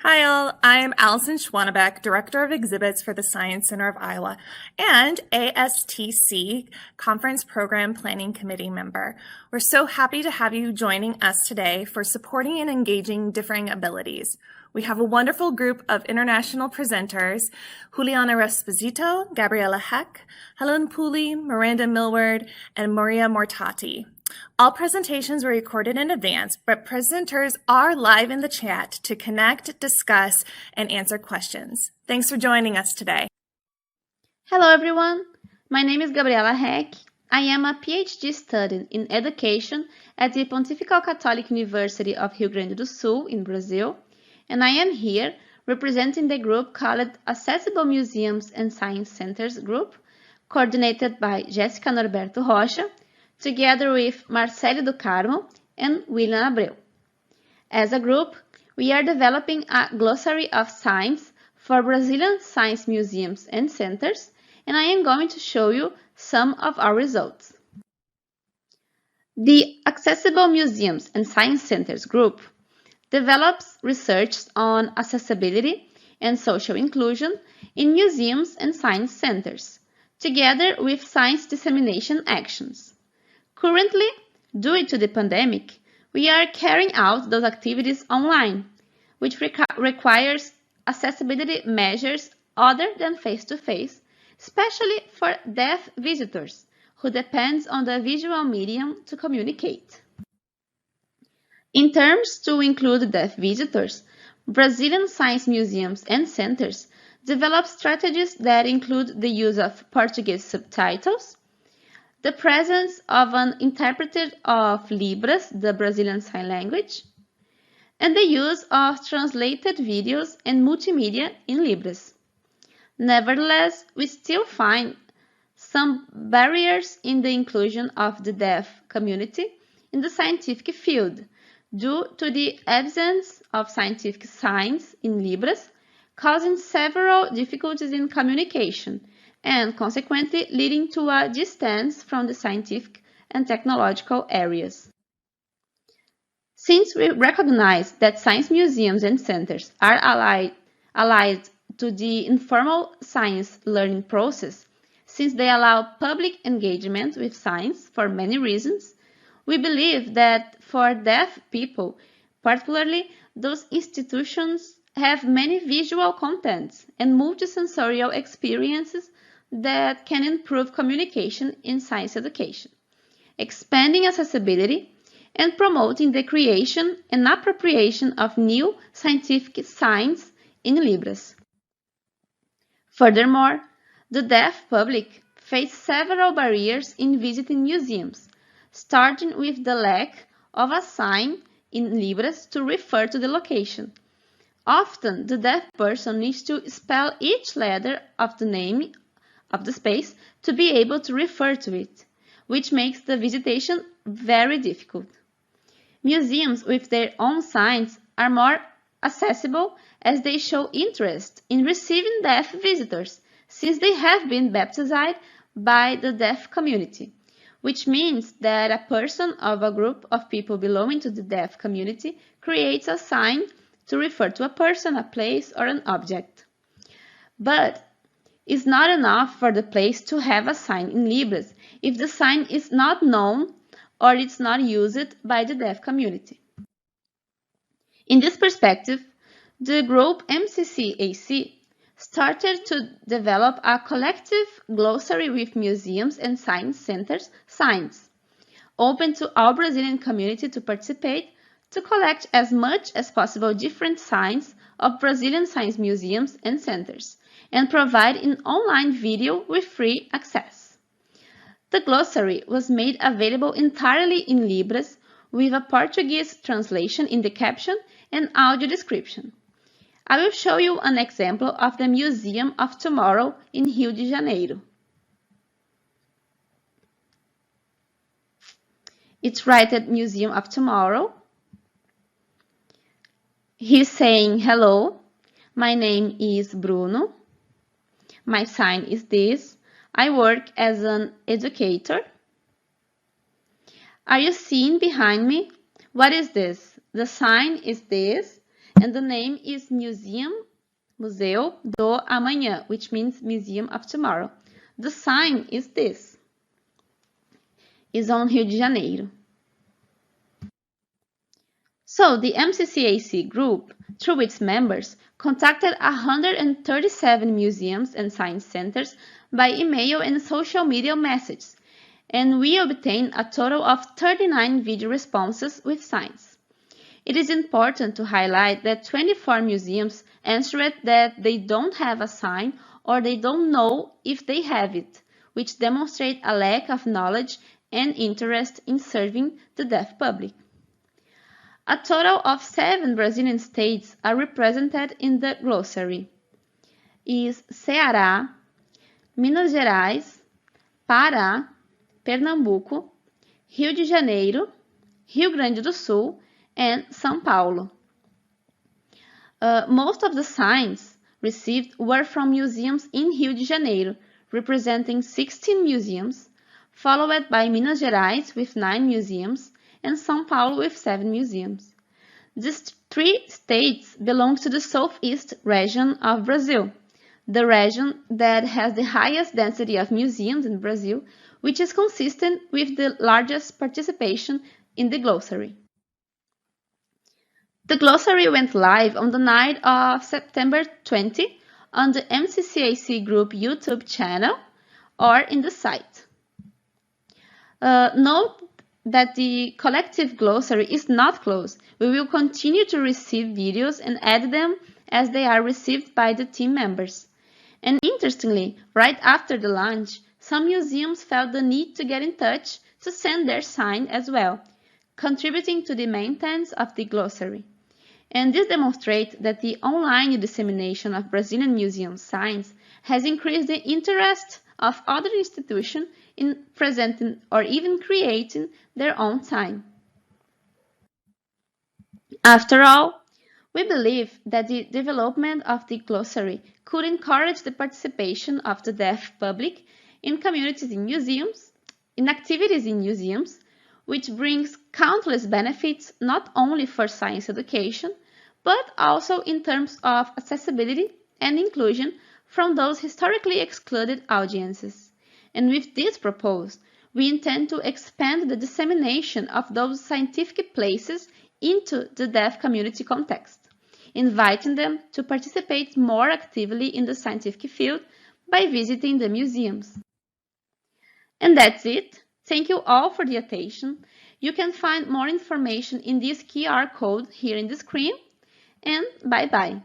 Hi all, I'm Allison Schwanebeck, Director of Exhibits for the Science Center of Iowa and ASTC Conference Program Planning Committee member. We're so happy to have you joining us today for supporting and engaging differing abilities. We have a wonderful group of international presenters, Juliana Esposito, Gabriela Heck, Helen Pooley, Miranda Millward, and Maria Mortati. All presentations were recorded in advance, but presenters are live in the chat to connect, discuss, and answer questions. Thanks for joining us today. Hello everyone, my name is Gabriela Heck. I am a PhD student in education at the Pontifical Catholic University of Rio Grande do Sul in Brazil, and I am here representing the group called Accessible Museums and Science Centers Group, coordinated by Jessica Norberto Rocha, together with Marcelle do Carmo and Willian Abreu. As a group, we are developing a glossary of science for Brazilian science museums and centers, and I am going to show you some of our results. The Accessible Museums and Science Centers Group develops research on accessibility and social inclusion in museums and science centers, together with science dissemination actions. Currently, due to the pandemic, we are carrying out those activities online, which requires accessibility measures other than face-to-face, especially for deaf visitors who depend on the visual medium to communicate. In terms to include deaf visitors, Brazilian science museums and centers develop strategies that include the use of Portuguese subtitles, the presence of an interpreter of Libras, the Brazilian Sign Language, and the use of translated videos and multimedia in Libras. Nevertheless, we still find some barriers in the inclusion of the deaf community in the scientific field due to the absence of scientific signs in Libras, causing several difficulties in communication and consequently leading to a distance from the scientific and technological areas. Since we recognize that science museums and centers are allied to the informal science learning process, since they allow public engagement with science for many reasons, we believe that for deaf people, particularly, those institutions have many visual contents and multisensorial experiences that can improve communication in science education, expanding accessibility and promoting the creation and appropriation of new scientific signs in Libras. Furthermore, the deaf public face several barriers in visiting museums, starting with the lack of a sign in Libras to refer to the location. Often, the deaf person needs to spell each letter of the name of the space to be able to refer to it, which makes the visitation very difficult. Museums with their own signs are more accessible as they show interest in receiving deaf visitors, since they have been baptized by the deaf community, which means that a person of a group of people belonging to the deaf community creates a sign to refer to a person, a place, or an object. But it's not enough for the place to have a sign in Libras if the sign is not known or it's not used by the deaf community. In this perspective, the group MCCAC started to develop a collective glossary with museums and science centers signs, open to all Brazilian community to participate, to collect as much as possible different signs of Brazilian science museums and centers, and provide an online video with free access. The glossary was made available entirely in Libras with a Portuguese translation in the caption and audio description. I will show you an example of the Museum of Tomorrow in Rio de Janeiro. It's rated Museum of Tomorrow. He's saying, hello, my name is Bruno. My sign is this. I work as an educator. Are you seeing behind me? What is this? The sign is this, and the name is Museu do Amanhã, which means Museum of Tomorrow. The sign is this. It's on Rio de Janeiro. So the MCCAC group, through its members, contacted 137 museums and science centers by email and social media messages, and we obtained a total of 39 video responses with signs. It is important to highlight that 24 museums answered that they don't have a sign or they don't know if they have it, which demonstrate a lack of knowledge and interest in serving the deaf public. A total of 7 Brazilian states are represented in the glossary. Is Ceará, Minas Gerais, Pará, Pernambuco, Rio de Janeiro, Rio Grande do Sul, and São Paulo. Most of the signs received were from museums in Rio de Janeiro, representing 16 museums, followed by Minas Gerais with 9 museums, and São Paulo with 7 museums. These 3 states belong to the southeast region of Brazil, the region that has the highest density of museums in Brazil, which is consistent with the largest participation in the glossary. The glossary went live on the night of September 20 on the MCCAC Group YouTube channel or in the site. Note that the collective glossary is not closed. We will continue to receive videos and add them as they are received by the team members. And interestingly, right after the launch, some museums felt the need to get in touch to send their sign as well, contributing to the maintenance of the glossary. And this demonstrates that the online dissemination of Brazilian museum signs has increased the interest of other institutions in presenting or even creating their own sign. After all, we believe that the development of the glossary could encourage the participation of the deaf public in communities in museums, in activities in museums, which brings countless benefits not only for science education, but also in terms of accessibility and inclusion from those historically excluded audiences. And with this proposal, we intend to expand the dissemination of those scientific places into the deaf community context, inviting them to participate more actively in the scientific field by visiting the museums. And that's it. Thank you all for the attention. You can find more information in this QR code here in the screen, and bye-bye.